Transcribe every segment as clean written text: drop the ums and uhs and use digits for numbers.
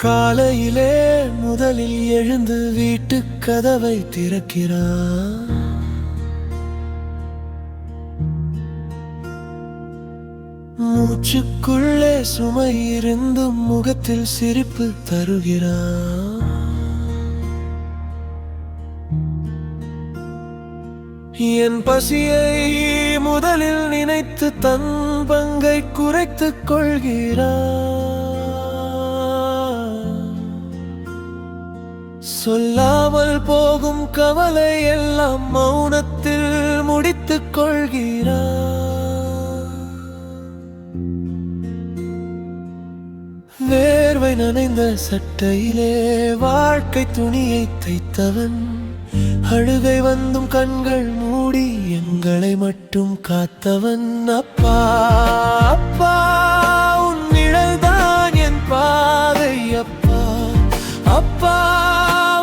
காலையிலே முதலில் எழுந்து வீட்டுக் கதவை திறக்கிறான். மூச்சுக்குள்ளே சுமை இருந்தும் முகத்தில் சிரிப்பு தருகிறான். என் பசியை முதலில் நினைத்து தன் பங்கை குறைத்துக் கொள்கிறான். சொல்லாமல் போகும் கவலை எல்லாம் மௌனத்தில் முடித்துக் கொள்கிறான். வேர்வை நனைந்த சட்டையிலே வாழ்க்கை துணியை தைத்தவன், அழுகை வந்தும் கண்கள் மூடி எங்களை மட்டும் காத்தவன். அப்பா அப்பா உன் நிழல்தான் என் பாதை. அப்பா அப்பா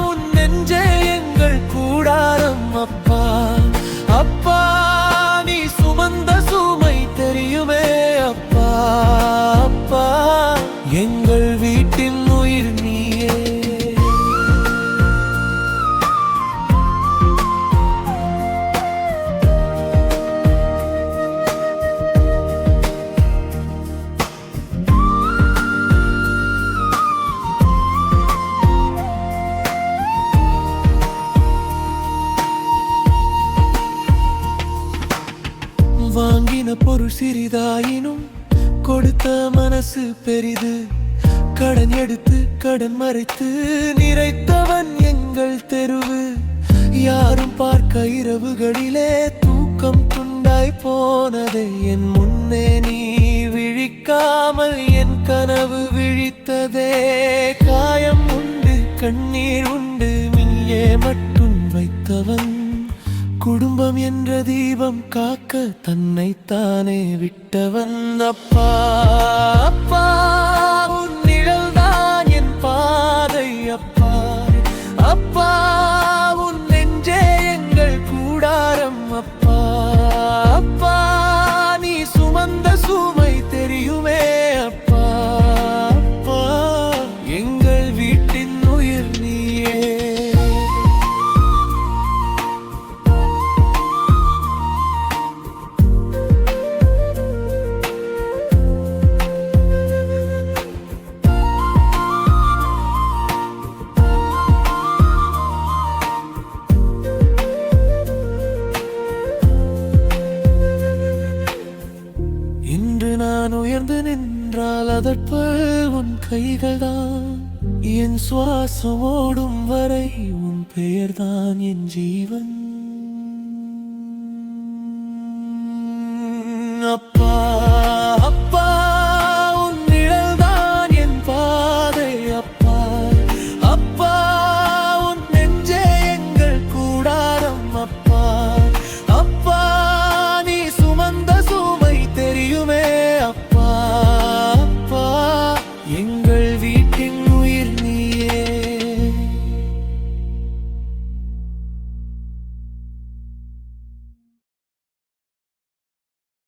உன் நெஞ்சே எங்கள் கூடாரம். அப்பா அப்பா நீ சுமந்த சுமை தெரியுமே. அப்பா அப்பா எங்கள் வீட்டின் உயிர் நீயே. வாங்கின பொருள் சிறிதாயினும் கொடுத்த மனசு பெரிது. கடன் எடுத்து கடன் மறைத்து நிறைத்தவன் எங்கள் தெருவு. யாரும் பார்க்க இரவுகளிலே தூக்கம் துண்டாய் போனதே. என் முன்னே நீ விழிக்காமல் என் கனவு விழித்ததே. காயம் உண்டு கண்ணீர் உண்டு நீயே மட்டும் வைத்தவன். குடும்பம் என்ற தீபம் காக்க தன்னைத்தானே விட்டவன். அப்பா அப்பா உன் நிழல்தான் என் பாதை. அப்பா அப்பா உன் நெஞ்சே எங்கள் கூடாரம். அப்பா அப்பா நீ சுமந்த சுமை தெரியுமே. அப்பா அப்பா எங்கள் வீட்டின் உயிர் நீயே. இன்று நான் உயர்ந்து நின்றால் அதற்பல் உன் கைகள்தான். என் சுவாசம் ஓடும் வரை உன் பெயர்தான் என் ஜீவன்.